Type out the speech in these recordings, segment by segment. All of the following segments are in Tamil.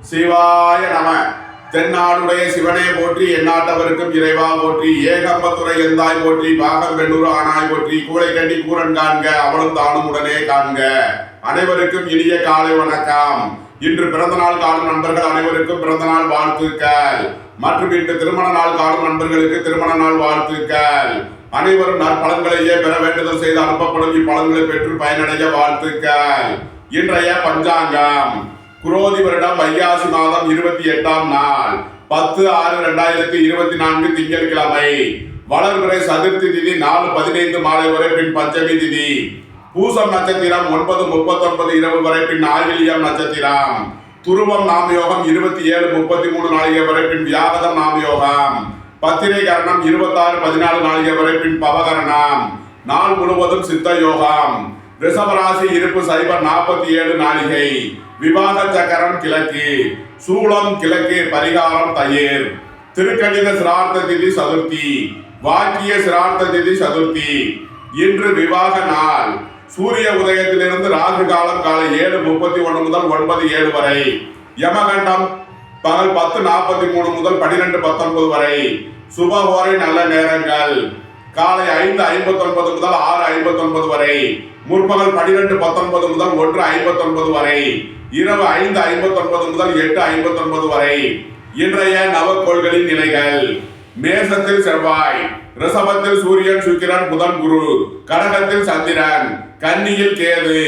சிவாய நம. தென்னாடுடைய சிவனே போற்றி, எந்நாட்டவருக்கும் இறைவா போற்றி, ஏகம்பத்துறை எந்தாய் போற்றி, பாகம் பெண்ணூர் ஆனாய் போற்றி, கூளை கண்டி கூரன் காண்க, அவளும் தானும் உடனே காண்க. அனைவருக்கும் இனிய காலை வணக்கம். இன்று பிறந்த நாள் காணும் நண்பர்கள் அனைவருக்கும் பிறந்த நாள் வாழ்த்துக்கள். மற்றும் இன்று திருமண நாள் காணும் நண்பர்களுக்கு திருமண நாள் வாழ்த்துக்கள். அனைவரும் நற்பலன்களையே பெற வேண்டுதல் செய்து அனுப்பப்படும் இப்பலன்களை பெற்று பயனடைய வாழ்த்துக்கள். இன்றைய பஞ்சாங்கம் குரோதி வருடம் வைகாசி மாதம் 28ஆம் நாள் 10/6/2024 திங்கட்கிழமை. வளர்பிறை சதுர்த்தி திதி 4:15 மாலை வரை, பின் பஞ்சமி திதி. பூசம் நட்சத்திரம் 9:39 இரவு வரை, பின் ஆயில்யம் நட்சத்திரம். துருவம் நாமயோகம் 27:33 நாளிகை வரை, பின் வியாகதம் நாமயோகம். பத்திரை கரணம் 26:14 நாளிகை வரை, பின் பவகரணம். நாள் முழுவதும் சித்த யோகம். ரிஷபராசி இருப்பு 0:47 நாளிகை. விவாக சக்கரம் கிழக்கு, சூளம் கிழக்கு, பரிகாரம் தயிர். திருக்கணித சிரார்த்த திதி சதுர்த்தி, வாக்கிய சிரார்த்த திதி சதுர்த்தி. இன்று விவாக நாள். சூரிய உதயத்திலிருந்து ராகு காலம் காலை 7:31 முதல் 9:07 வரை. யமகண்டம் பகல் 10:43 முதல் 12:19 வரை. சுபஹோரை நல்ல நேரங்கள் காலை 5:59 முதல் 6:59 வரை. முற்பகல் 12:19 முதல் 1:59 வரை. இரவு 5:59 முதல் 8:59 வரை. இன்றைய நவக்கோள்களின் நிலைகள்: மேசத்தில் செவ்வாய், ரிஷபத்தில் சூரியன், சுக்கிரன், புதன், குரு, கடகத்தில் சந்திரன், கன்னியில் கேது,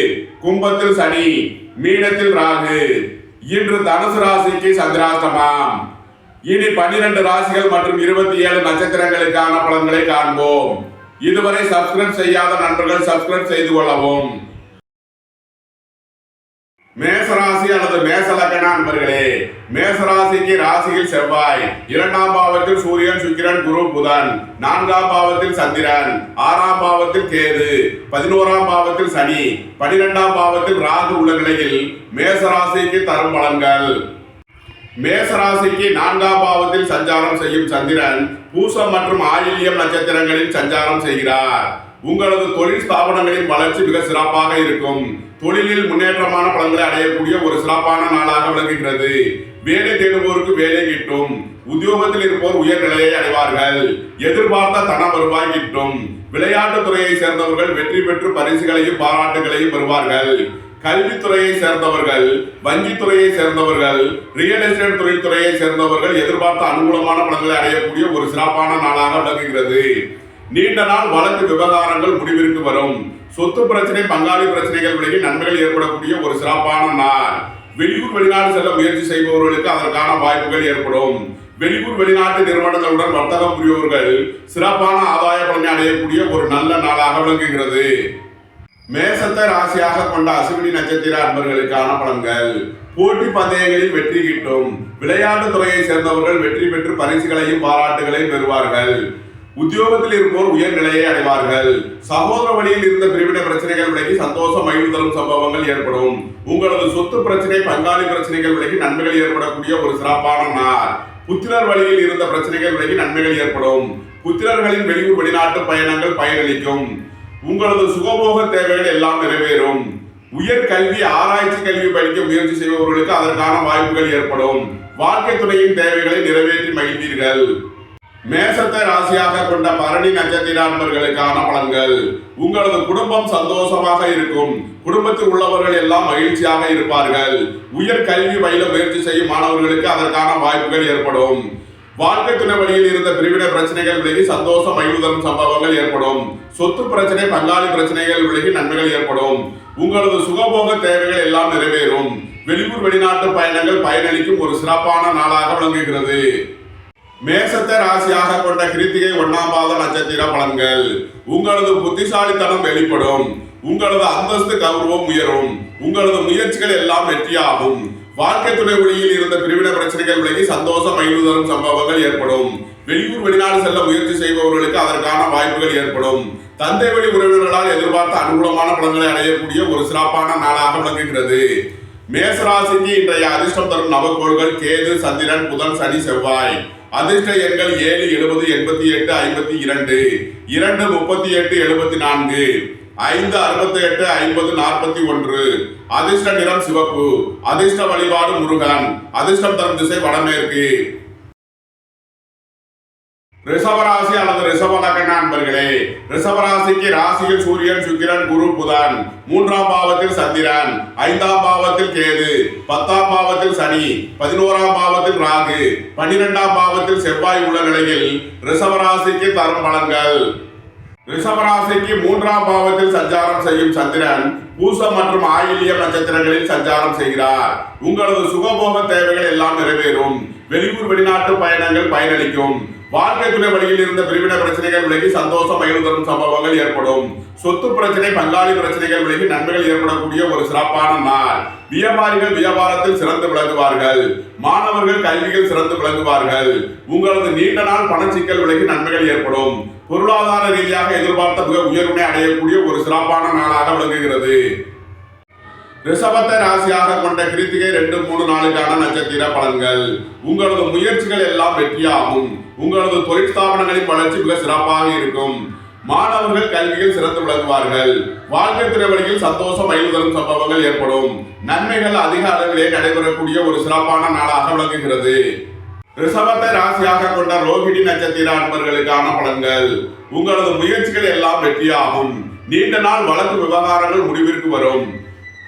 கும்பத்தில் சனி, மீனத்தில் ராகு. இன்று தனுசு ராசிக்கு சந்திராஷ்டமம். இனி 12 ராசிகள் மற்றும் 27 நட்சத்திரங்களுக்கான பலன்களை காண்போம். இதுவரை சப்ஸ்கிரைப் செய்யாத நண்பர்கள் சப்ஸ்கிரைப் செய்து கொள்ளவும். மேசராசி அல்லது மேசலக்கண நண்பர்களே, மேசராசிக்கு ராசியில் செவ்வாய், 2ஆம் பாவத்தில் சூரியன், சுக்கிரன், குரு, புதன், 4ஆம் பாவத்தில் சந்திரன், 6ஆம் பாவத்தில் கேது, 11ஆம் பாவத்தில் சனி, 12ஆம் பாவத்தில் ராகு உள்ள நிலையில் மேசராசிக்கு தரும் பலன்கள். மேசராசிக்கு 4ஆம் பாவத்தில் சஞ்சாரம் செய்யும் சந்திரன் பூசம் மற்றும் ஆயில்யம் நட்சத்திரங்களில் சஞ்சாரம் செய்கிறார். உங்களது தொழில் ஸ்தாபனங்களின் வளர்ச்சி மிக சிறப்பாக இருக்கும். தொழிலில் முன்னேற்றமான பலன்களை அடையக்கூடிய ஒரு சிறப்பான நாளாக விளங்குகிறது. வேலை தேடுவோருக்கு வேலை கிட்டும். உத்தியோகத்தில் இருப்போர் உயர்நிலையை அடைவார்கள். எதிர்பார்த்த தன வருவாய் கிட்டும். விளையாட்டுத் துறையை சேர்ந்தவர்கள் வெற்றி பெற்று பரிசுகளையும் பாராட்டுகளையும் பெறுவார்கள். கல்வித்துறையை சேர்ந்தவர்கள், வங்கித்துறையை சேர்ந்தவர்கள், ரியல் எஸ்டேட் தொழில்துறையை சேர்ந்தவர்கள் எதிர்பார்த்த அனுகூலமான பலன்களை அடையக்கூடிய ஒரு சிறப்பான நாளாக விளங்குகிறது. நீண்ட நாள் வழக்கு விவகாரங்கள் முடிவிற்கு வரும். சொத்து பிரச்சனை, பங்காளி பிரச்சனைகள் விலகி நன்மைகள் ஏற்படக்கூடிய ஒரு சிறப்பான நாள். வெளியூர் வெளிநாடு செல்ல முயற்சி செய்பவர்களுக்கு அதற்கான வாய்ப்புகள் ஏற்படும். வெளியூர் வெளிநாட்டு நிறுவனங்களுடன் வர்த்தகம் புரிபவர்கள் சிறப்பான ஆதாய பலனை அடையக்கூடிய ஒரு நல்ல நாளாக விளங்குகிறது. மேசத்தை ராசியாக கொண்ட அசுவினி நட்சத்திர அன்பர்களுக்கான பலன்கள். போட்டி பந்தயங்களில் வெற்றி கிட்டும். விளையாட்டு துறையை சேர்ந்தவர்கள் வெற்றி பெற்று பரிசுகளையும் பாராட்டுகளையும் பெறுவார்கள். உத்தியோகத்தில் இருப்போர் உயர்நிலையை அடைவார்கள். சகோதர வழியில் இருந்த பிரிவினை பிரச்சனைகள் விலகி சந்தோஷம் மகிழ்வு தரும் சம்பவங்கள் ஏற்படும். உங்களது சொத்து பிரச்சனை, பங்காளி பிரச்சனைகள் விலகி நன்மைகள் ஏற்படக்கூடிய ஒரு சிறப்பான நாள். புத்திரர் வழியில் இருந்த பிரச்சனைகள் விலகி நன்மைகள் ஏற்படும். புத்திரர்களின் வெளியூர் வெளிநாட்டு பயணங்கள் பயனளிக்கும். உங்களது சுகபோக தேவைகள் எல்லாம் நிறைவேறும். உயர் கல்வி, ஆராய்ச்சி கல்வி படிக்க முயற்சி செய்பவர்களுக்கு அதற்கான வாய்ப்புகள் ஏற்படும். வாழ்க்கை துணையின் தேவைகளை நிறைவேற்றி மகிழ்வீர்கள். மேசத்தை ராசியாக கொண்ட பரணி நட்சத்திர நண்பர்களுக்கான பலன்கள். உங்களது குடும்பம் சந்தோஷமாக இருக்கும். குடும்பத்தில் உள்ளவர்கள் எல்லாம் மகிழ்ச்சியாக இருப்பார்கள். உயர் கல்வி பயில முயற்சி செய்யும் மாணவர்களுக்கு அதற்கான வாய்ப்புகள் ஏற்படும். வாழ்க்கை துணை வழியில் இருந்த பிரிவினை பிரச்சனைகள் விலகி சந்தோஷம் மகிழ்வு தரும் சம்பவங்கள் ஏற்படும். சொத்து பிரச்சனை, பங்காளி பிரச்சனைகள் விலகி நன்மைகள் ஏற்படும். உங்களது சுகபோக தேவைகள் எல்லாம் நிறைவேறும். வெளியூர் வெளிநாட்டு பயணங்கள் பயனளிக்கும் ஒரு சிறப்பான நாளாக விளங்குகிறது. மேசத்தை ராசியாக கொண்ட கிருத்திகை 1ஆம் பாத நட்சத்திர பலன்கள். உங்களது புத்திசாலித்தனம் வெளிப்படும். உங்களது அந்தஸ்து கௌரவம் உயரும். உங்களது முயற்சிகள் எல்லாம் வெற்றியாகும். வாழ்க்கை துணை வழியில் இருந்த பிரிவினை பிரச்சனைகள் விலகி சந்தோஷம் மகிழ்வு தரும் சம்பவங்கள் ஏற்படும். வெளியூர் வெளிநாடு செல்ல முயற்சி செய்பவர்களுக்கு அதற்கான வாய்ப்புகள் ஏற்படும். தந்தை வழி உறவினர்களால் எதிர்பார்த்த அனுகூலமான பலன்களை அடையக்கூடிய ஒரு சிறப்பான நாளாக விளங்குகிறது. மேசராசிக்கு இன்றைய அதிர்ஷ்டம் தரும் நவக்கோள்கள் கேது, சந்திரன், புதன், சனி, செவ்வாய். அதிர்ஷ்ட எண்கள் 7, 70, 88, 52, 2, 38, 74, 5, 68, 50, 41, அதிர்ஷ்ட நிறம் சிவப்பு, அதிர்ஷ்ட வழிபாடு முருகன், அதிர்ஷ்டம் தரும் திசை வடமேற்கு. ரிஷபராசி அல்லது ரிஷப லக்ன அன்பர்களே, ரிஷபராசிக்கு ராசியில் சூரியன், சுக்கிரன், குரு, புதன், 3ஆம் பாவத்தில் சந்திரன், 5ஆம் பாவத்தில் கேது, 10ஆம் பாவத்தில் சனி, 11ஆம் பாவத்தில் ராகு, 12ஆம் பாவத்தில் செவ்வாய் உள்ள நிலையில் ரிஷபராசிக்கு தரும் பலன்கள். ரிஷபராசிக்கு 3ஆம் பாவத்தில் சஞ்சாரம் செய்யும் சந்திரன் பூசம் மற்றும் ஆயில்யம் நட்சத்திரங்களில் சஞ்சாரம் செய்கிறார். உங்களது சுகபோக தேவைகள் எல்லாம் நிறைவேறும். வெளியூர் வெளிநாட்டு பயணங்கள் பயனளிக்கும். வாழ்க்கை துணை வழியில் இருந்த பிரிவினை பிரச்சனைகள் விலகி சந்தோஷம் மகிழ்வு தரும் சம்பவங்கள் ஏற்படும். சொத்து பிரச்சனை, பங்காளி பிரச்சனைகள் விலகி நன்மைகள் ஏற்படக்கூடிய ஒரு சிறப்பான நாள். வியாபாரிகள் வியாபாரத்தில் சிறந்து விளங்குவார்கள். மாணவர்கள் கல்வியில் சிறந்து விளங்குவார்கள். உங்களது நீண்ட நாள் பணச்சிக்கல் விலகி நன்மைகள் ஏற்படும். பொருளாதார ரீதியாக எதிர்பார்த்த மிக உயர்வினை அடையக்கூடிய ஒரு சிறப்பான நாளாக விளங்குகிறது. ரிஷபத்தை ராசியாக கொண்ட கிருத்திகை 2, 3 நாளுக்கான நட்சத்திர பலன்கள். உங்களது முயற்சிகள் எல்லாம் வெற்றியாகும். உங்களது தொழில் ஸ்தாபனங்களின் வளர்ச்சி மிக சிறப்பாக இருக்கும். மாணவர்கள் கல்வியில் சிறந்து விளங்குவார்கள். வாழ்க்கை துறை வழியில் சந்தோஷம் மகிழ்வு தரும் சம்பவங்கள் ஏற்படும். நன்மைகள் அதிக அளவிலே நடைபெறக்கூடிய ஒரு சிறப்பான நாளாக விளங்குகிறது. ரிஷபத்தை ராசியாக கொண்ட ரோகிணி நட்சத்திர அன்பர்களுக்கான பலன்கள். உங்களது முயற்சிகள் எல்லாம் வெற்றியாகும். நீண்ட நாள் வழக்கு விவகாரங்கள் முடிவிற்கு வரும்.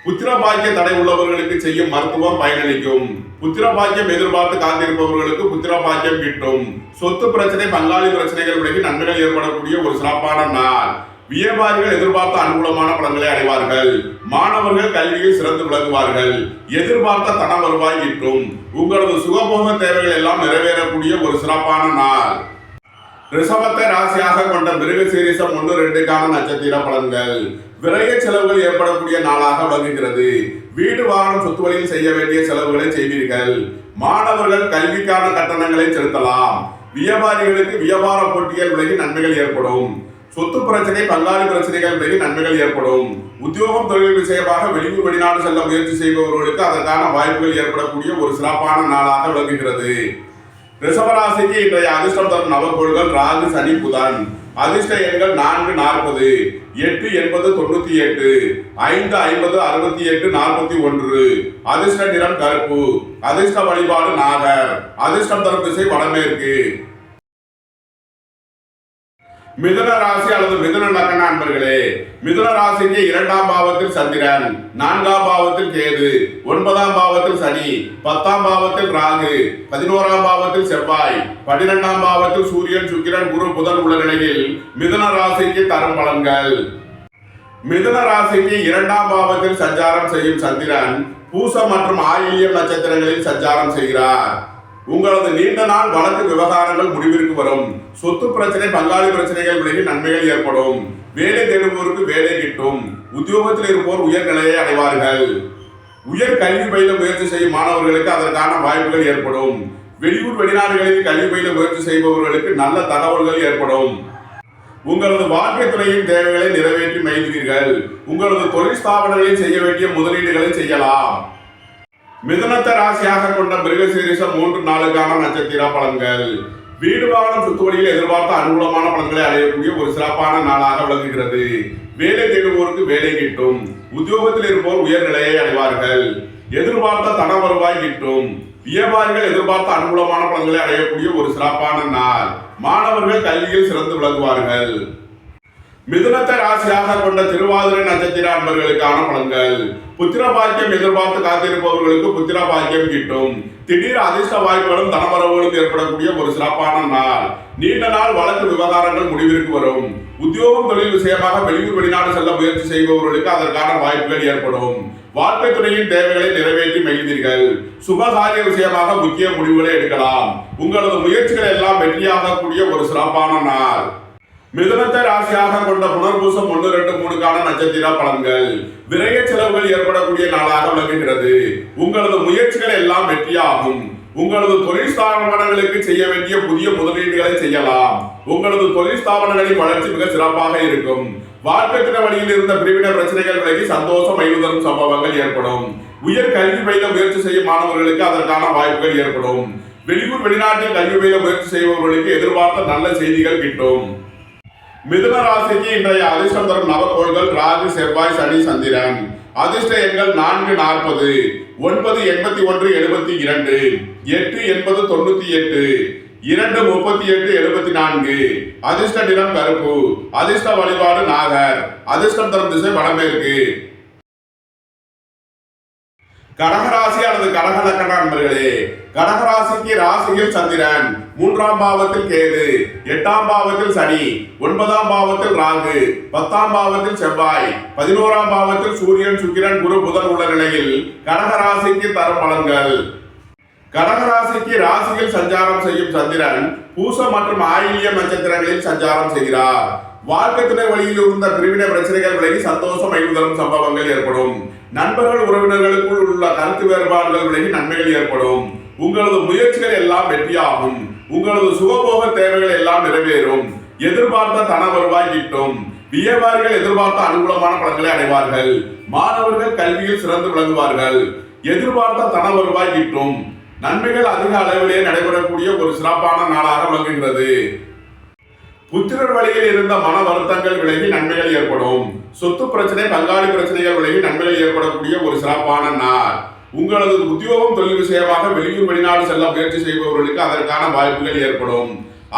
புத்திர பாக்கிய தடை உள்ளவர்களுக்கு செய்யும் மருத்துவம் பயனளிக்கும். புத்திர பாக்கியம் எதிர்பார்த்து காத்திருப்பவர்களுக்கு புத்திர பாக்கியம் கிட்டும். சொத்து பிரச்சனை, பங்காளி பிரச்சனைகள் விலகி நன்மைகள் ஏற்படக்கூடிய ஒரு சிறப்பான நாள். வியாபாரிகள் எதிர்பார்த்த அனுகூலமான பலன்களை அடைவார்கள். மாணவர்கள் கல்வியில் சிறந்து விளங்குவார்கள். எதிர்பார்த்த தன வருவாய் கிட்டும். உங்களது சுகபோக தேவைகள் எல்லாம் நிறைவேறக்கூடிய ஒரு சிறப்பான நாள். ரிஷபத்தை ராசியாக கொண்ட மிருகசீரிஷம் 1, 2க்கான நட்சத்திர பலன்கள். விரைய செலவுகள் ஏற்படக்கூடிய நாளாக விளங்குகிறது. வீடு வாகனம் சொத்து வழியில் செய்ய வேண்டிய செலவுகளை செய்வீர்கள். மாணவர்கள் கல்விக்கான கட்டணங்களை செலுத்தலாம். வியாபாரிகளுக்கு வியாபார போட்டிகள் விலகி நன்மைகள் ஏற்படும். சொத்து பிரச்சனை, பங்காளி பிரச்சனைகள் விலகி நன்மைகள் ஏற்படும். உத்தியோகம் தொழில் விஷயமாக வெளியூர் வெளிநாடு செல்ல முயற்சி செய்பவர்களுக்கு அதற்கான வாய்ப்புகள் ஏற்படக்கூடிய ஒரு சிறப்பான நாளாக விளங்குகிறது. ரிஷபராசிக்கு இன்றைய அதிர்ஷ்டம் தரும் நவகோள்கள் ராகு, சனி, புதன். அதிர்ஷ்ட எண்கள் 4, 40, 8, 80, 98, 5, 50, 68, 41. அதிர்ஷ்ட நிறம் கருப்பு. அதிர்ஷ்ட வழிபாடு நாகர். அதிர்ஷ்டம் தரும் திசை வடமேற்கு. மிதுன ராசி அல்லது மிதுன லக்ன அன்பர்களே, மிதுன ராசிக்கு 2ஆம் பாவத்தில் சந்திரன், 4ஆம் பாவத்தில் கேது, 9ஆம் பாவத்தில் சனி, 10ஆம் பாவத்தில் ராகு, 11ஆம் பாவத்தில் செவ்வாய், 12ஆம் பாவத்தில் சூரியன், சுக்கிரன், குரு, புதன் உள்ள நிலையில் மிதுன ராசிக்கு தரும் பலன்கள். மிதுன ராசிக்கு 2ஆம் பாவத்தில் சஞ்சாரம் செய்யும் சந்திரன் பூசம் மற்றும் ஆயில்யம் நட்சத்திரங்களில் சஞ்சாரம் செய்கிறார். உங்களது நீண்ட நாள் வழக்கு விவகாரங்கள் முடிவிற்கு வரும். சொத்து பிரச்சனை, பங்காளி பிரச்சனைகள் விலகி நன்மைகள் ஏற்படும். வேலை தேடுவோருக்கு வேலை கிட்டும். உத்தியோகத்தில் இருப்போர் உயர்நிலையை அடைவார்கள். உயர் கல்வி பயில முயற்சி செய்யும் மாணவர்களுக்கு அதற்கான வாய்ப்புகள் ஏற்படும். வெளியூர் வெளிநாடுகளில் கல்வி பயில முயற்சி செய்பவர்களுக்கு நல்ல தகவல்கள் ஏற்படும். உங்களது வாழ்க்கை துறையின் தேவைகளை நிறைவேற்றி மகிழ்வீர்கள். உங்களது தொழில் ஸ்தாபனங்களில் செய்ய வேண்டிய முதலீடுகளை செய்யலாம். மிதுனத்தை ராசியாக கொண்ட மிருகசீரிஷம் 3, 4க்கான நட்சத்திர பலன்கள். வீடு வாகனம் சொத்து வழியில் எதிர்பார்த்த அனுகூலமான பலன்களை அடையக்கூடிய ஒரு சிறப்பான நாளாக விளங்குகிறது. வேலை தேடுவோருக்கு வேலை கிட்டும். உத்தியோகத்தில் இருப்போர் உயர்நிலையை அடைவார்கள். எதிர்பார்த்த தன வருவாய் கிட்டும். வியாபாரிகள் எதிர்பார்த்த அனுகூலமான பலன்களை அடையக்கூடிய ஒரு சிறப்பான நாள். மாணவர்கள் கல்வியில் சிறந்து விளங்குவார்கள். மிதுனத்தை ராசியாக கொண்ட திருவாதிரை நட்சத்திர அன்பர்களுக்கான பலன்கள். புத்திர பாக்கியம் எதிர்பார்த்து காத்திருப்பவர்களுக்கு புத்திர பாக்கியம் கிட்டும். திடீர் அதிர்ஷ்ட வாய்ப்புகளும் தனவரவுகளும் ஏற்படக்கூடிய ஒரு சிறப்பான நாள். நீண்ட நாள் வழக்கு விவகாரங்கள் முடிவிற்கு வரும். உத்தியோகம் தொழில் விஷயமாக வெளியூர் வெளிநாடு செல்ல முயற்சி செய்பவர்களுக்கு அதற்கான வாய்ப்புகள் ஏற்படும். வாழ்க்கை துறையின் தேவைகளை நிறைவேற்றி மகிழ்வீர்கள். சுபகாரிய விஷயமாக முக்கிய முடிவுகளை எடுக்கலாம். உங்களது முயற்சிகள் எல்லாம் வெற்றியாகக்கூடிய ஒரு சிறப்பான நாள். மிதுனத்தை ராசியாக கொண்ட புனர்பூசம் 1, 2, 3க்கான நட்சத்திர பலன்கள். விரைய செலவுகள் ஏற்படக்கூடிய நாளாக விளங்குகிறது. உங்களது முயற்சிகள் எல்லாம் வெற்றியாகும். உங்களது தொழில் ஸ்தாபனங்களுக்கு செய்ய வேண்டிய புதிய முதலீடுகளை செய்யலாம். உங்களது தொழில் ஸ்தாபனங்களின் வளர்ச்சி மிக சிறப்பாக இருக்கும். வாழ்க்கை தின வழியில் இருந்த பிரிவினை பிரச்சனைகள் விலகி சந்தோஷம் மகிழ்வு தரும் சம்பவங்கள் ஏற்படும். உயர் கல்வி பயில முயற்சி செய்யும் மாணவர்களுக்கு அதற்கான வாய்ப்புகள் ஏற்படும். வெளியூர் வெளிநாட்டில் கல்வி பயில முயற்சி செய்பவர்களுக்கு எதிர்பார்த்த நல்ல செய்திகள் கிட்டும். மிதுன ராசிக்கு இன்றைய அதிர்ஷ்டம் தரும் நவகோள்கள் ராகு, செவ்வாய், சனி, சந்திரன். அதிர்ஷ்ட எண்கள் 4 40, 9 81 72, 8 80 98, 2 38 74. அதிர்ஷ்ட நிறம் கருப்பு. அதிர்ஷ்ட வழிபாடு நாகர். அதிர்ஷ்டம் தரும் திசை வடமேற்கு. கடகராசி அல்லது கடக லக்ன நண்பர்களே, கடகராசிக்கு ராசியில் சந்திரன், 3ஆம் பாவத்தில் கேது, 8ஆம் பாவத்தில் சனி, 9ஆம் பாவத்தில் ராகு, 10ஆம் பாவத்தில் செவ்வாய், 11ஆம் பாவத்தில் சூரியன் சுக்கிரன் குரு புதன் உள்ள நிலையில் கடகராசிக்கு தரும் பலன்கள். கடகராசிக்கு ராசியில் சஞ்சாரம் செய்யும் சந்திரன் பூசம் மற்றும் ஆயில்யம் நட்சத்திரங்களில் சஞ்சாரம் செய்கிறார். வாழ்க்கை துணை வழியில் இருந்த பிரிவினை பிரச்சனைகள் விலகி சந்தோஷம் தரும் சம்பவங்கள் ஏற்படும். நண்பர்கள் உறவினர்களுக்குள் உள்ள கருத்து வேறுபாடுகள் விலகி நன்மைகள் ஏற்படும். உங்களது முயற்சிகள் எல்லாம் வெற்றியாகும். உங்களது சுகபோக தேவைகள் எல்லாம் நிறைவேறும். எதிர்பார்த்த தன வருவாய் கிட்டும். வியாபாரிகள் எதிர்பார்த்த அனுகூலமான பலன்களை அடைவார்கள். மாணவர்கள் கல்வியில் சிறந்து விளங்குவார்கள். எதிர்பார்த்த தன வருவாய் கிட்டும். நன்மைகள் அதிக அளவிலே நடைபெறக்கூடிய ஒரு சிறப்பான நாளாக விளங்குகிறது. புத்திரர் வழியில் இருந்த மன வருத்தங்கள் விலகி நன்மைகள் ஏற்படும். சொத்து பிரச்சனை, பங்காளி பிரச்சனைகள் விலகி நன்மைகள் ஏற்படக்கூடிய ஒரு சிறப்பான நாள். உங்களது உத்தியோகம் தொழில் விஷயமாக வெளியூர் வெளிநாடு செல்ல முயற்சி செய்பவர்களுக்கு அதற்கான வாய்ப்புகள் ஏற்படும்.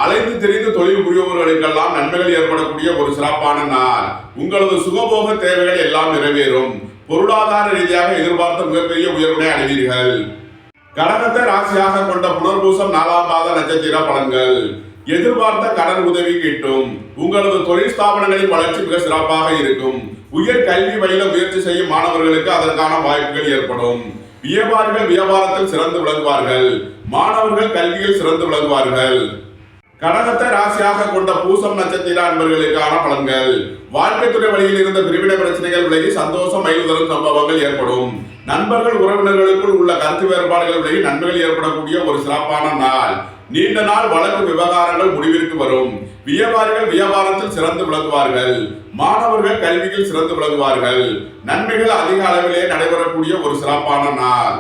அலைந்து திரிந்து தொழில் புரிபவர்களுக்கெல்லாம் நன்மைகள் ஏற்படக்கூடிய ஒரு சிறப்பான நாள். உங்களது சுகபோக தேவைகள் எல்லாம் நிறைவேறும். பொருளாதார ரீதியாக எதிர்பார்த்த மிகப்பெரிய உயர்வினை அடைவீர்கள். கடகத்தை ராசியாக கொண்ட புனர்பூசம் 4ஆம் பாத நட்சத்திர பலன்கள். எதிர்பார்த்த கடன் உதவி கிட்டும். உங்களது தொழில் ஸ்தாபனங்களின் வளர்ச்சி மிக சிறப்பாக இருக்கும். உயர் கல்வி வழியில முயற்சி செய்யும் மாணவர்களுக்கு அதற்கான வாய்ப்புகள் ஏற்படும். வியாபாரிகள் வியாபாரத்தில் சிறந்து விளங்குவார்கள். மாணவர்கள் கல்வியில் சிறந்து விளங்குவார்கள். கடகத்தை ராசியாக கொண்ட பூசம் நட்சத்திர அன்பர்களுக்கான பலன்கள். வாழ்க்கை துறை வழியில் இருந்த பிரிவினை பிரச்சனைகள் விலகி சந்தோஷம் தரும் சம்பவங்கள் ஏற்படும். நண்பர்கள் உறவினர்களுக்குள் உள்ள கருத்து வேறுபாடுகள் விலகி நன்மைகள் ஏற்படக்கூடிய ஒரு சிறப்பான நாள். நீண்ட நாள் வழக்கு விவகாரங்கள் முடிவிற்கு வரும். வியாபாரிகள் வியாபாரத்தில் சிறந்து விளங்குவார்கள். மாணவர்கள் கல்வியில் சிறந்து விளங்குவார்கள். நன்மைகள் அதிக அளவிலே நடைபெறக்கூடிய ஒரு சிறப்பான நாள்.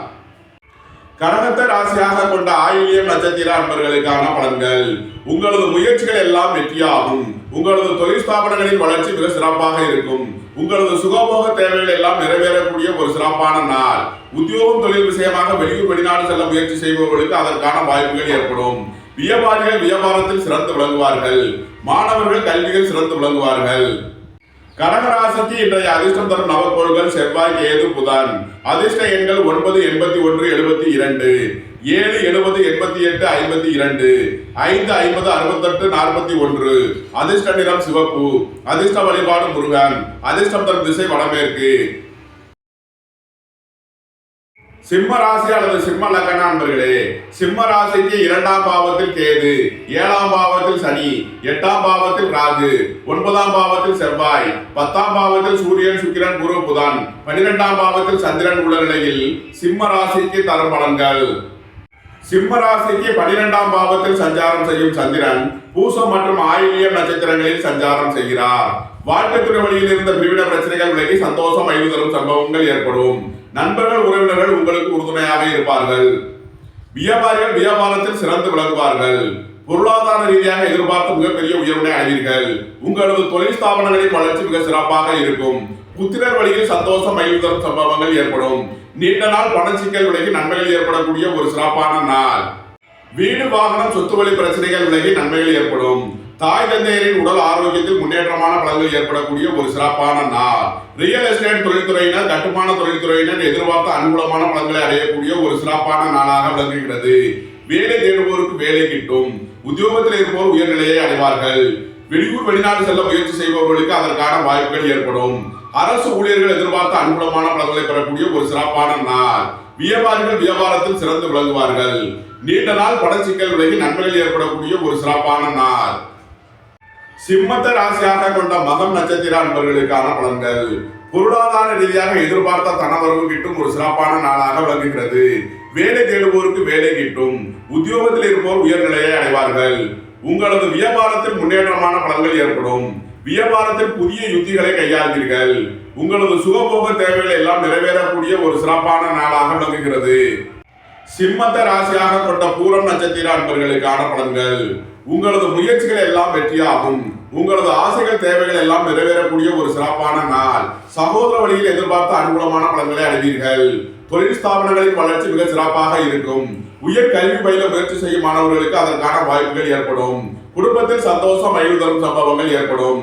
கடகத்தை ராசியாக கொண்ட ஆயில்யம் நட்சத்திர அன்பர்களுக்கான பலன்கள். உங்களது முயற்சிகள் எல்லாம் வெற்றியாகும். உங்களது தொழில் ஸ்தாபனங்களின் வளர்ச்சி மிக சிறப்பாக இருக்கும். உங்களது சுகபோக தேவைகள் எல்லாம் நிறைவேறக்கூடிய ஒரு சிறப்பான நாள். உத்தியோகம் தொழில் விஷயமாக வெளியூர் வெளிநாடு செல்ல முயற்சி செய்பவர்களுக்கு அதற்கான வாய்ப்புகள் ஏற்படும். வியாபாரிகள் வியாபாரத்தில் சிறந்து விளங்குவார்கள். மாணவர்கள் கல்வியில் சிறந்து விளங்குவார்கள். கடகராசிக்கு இன்றைய அதிர்ஷ்டம் தரும் நவக்கோள்கள் செவ்வாய், கேது, புதன். அதிர்ஷ்ட எண்கள் 9 81 72, 7 70 88 52, 5 50 68 41. அதிர்ஷ்ட நிறம் சிவப்பு. அதிர்ஷ்ட வழிபாடு முருகன். அதிர்ஷ்டம் தரும் திசை வடமேற்கு. சிம்ம ராசி அல்லது சிம்ம லக்ன நண்பர்களே, சிம்ம ராசிக்கு 2ஆம் பாவத்தில் கேது, 7ஆம் பாவத்தில் சனி, 8ஆம் பாவத்தில் ராகு, 9ஆம் பாவத்தில் செவ்வாய், 10ஆம் பாவத்தில் சூரியன் சுக்கிரன் குரு புதன், 12ஆம் பாவத்தில் சந்திரன் உள்ள நிலையில் சிம்ம ராசிக்கு தரும் பலன்கள். சிம்ம ராசிக்கு 12ஆம் பாவத்தில் சஞ்சாரம் செய்யும் சந்திரன் பூசம் மற்றும் ஆயில்யம் நட்சத்திரங்களில் சஞ்சாரம் செய்கிறார். வாழ்க்கை துறை வழியில் இருந்த பிரிவினை பிரச்சனைகள் விலகி சந்தோஷம் தரும் சம்பவங்கள் ஏற்படும். நண்பர்கள் உறவினர்கள் உங்களுக்கு உறுதுணையாக இருப்பார்கள். வியாபாரிகள் வியாபாரத்தில் சிறந்து விளங்குவார்கள். பொருளாதார ரீதியாக எதிர்பார்த்த மிகப்பெரிய உயர்வினை அடைவீர்கள். உங்களது தொழில் ஸ்தாபனங்களின் வளர்ச்சி மிக சிறப்பாக இருக்கும். புத்திரர் வழியில் சந்தோஷம் தரும் சம்பவங்கள் ஏற்படும். நீண்ட நாள் பண சிக்கல் விலகி நன்மைகள் ஏற்படக்கூடிய ஒரு சிறப்பான நாள். வீடு வாகனம் சொத்து வழி பிரச்சனைகள் விலகி நன்மைகள் ஏற்படும். தாய் தந்தையரின் உடல் ஆரோக்கியத்தில் முன்னேற்றமான பலன்கள் ஏற்படக்கூடிய ஒரு சிறப்பான நாள். ரியல் எஸ்டேட் தொழில்துறையினர், கட்டுமான தொழில்துறையினர் எதிர்பார்த்த அனுகூலமான பலன்களை அடையக்கூடிய ஒரு சிறப்பான நாளாக விளங்குகிறது. வேலை தேடுவோருக்கு வேலை கிட்டும். உத்தியோகத்தில் இருப்போர் உயர்நிலையை அடைவார்கள். வெளியூர் வெளிநாடு செல்ல முயற்சி செய்பவர்களுக்கு அதற்கான வாய்ப்புகள் ஏற்படும். அரசு ஊழியர்கள் எதிர்பார்த்த அனுகூலமான பலன்களை பெறக்கூடிய ஒரு சிறப்பான நாள். வியாபாரிகள் வியாபாரத்தில் சிறந்து விளங்குவார்கள். நீண்ட நாள் பண சிக்கல் விலகி நன்மைகள் ஏற்படக்கூடிய ஒரு சிறப்பான நாள். சிம்மத்தை ராசியாக கொண்ட மகம் நட்சத்திர அன்பர்களுக்கான பலன்கள். பொருளாதார ரீதியாக எதிர்பார்த்த தனவரவு கிட்டும் ஒரு சிறப்பான நாளாக விளங்குகிறது. வேலை தேடுவோருக்கு வேலை கிட்டும். உத்தியோகத்தில் இருப்போர் உயர்நிலையை அடைவார்கள். உங்களது வியாபாரத்தில் முன்னேற்றமான பலன்கள் ஏற்படும். வியாபாரத்தில் புதிய யுத்திகளை கையாள்வீர்கள். உங்களது சுகபோக தேவைகள் எல்லாம் நிறைவேறக்கூடிய ஒரு சிறப்பான நாளாக விளங்குகிறது. சிம்மத்தை ராசியாக கொண்ட பூரம் நட்சத்திர அன்பர்களுக்கான பலன்கள். உங்களது முயற்சிகள் எல்லாம் வெற்றியாகும். உங்களது ஆசைகள் தேவைகள் எல்லாம் நிறைவேறக்கூடிய ஒரு சிறப்பான நாள். சகோதர வழியில் எதிர்பார்த்த அனுகூலமான பலன்களை அடைவீர்கள். தொழில் ஸ்தாபனங்களின் வளர்ச்சி மிக சிறப்பாக இருக்கும். உயர் கல்வி பயில முயற்சி செய்யும் மாணவர்களுக்கு அதற்கான வாய்ப்புகள் ஏற்படும். குடும்பத்தில் சந்தோஷம் மகிழ்வு தரும் சம்பவங்கள் ஏற்படும்.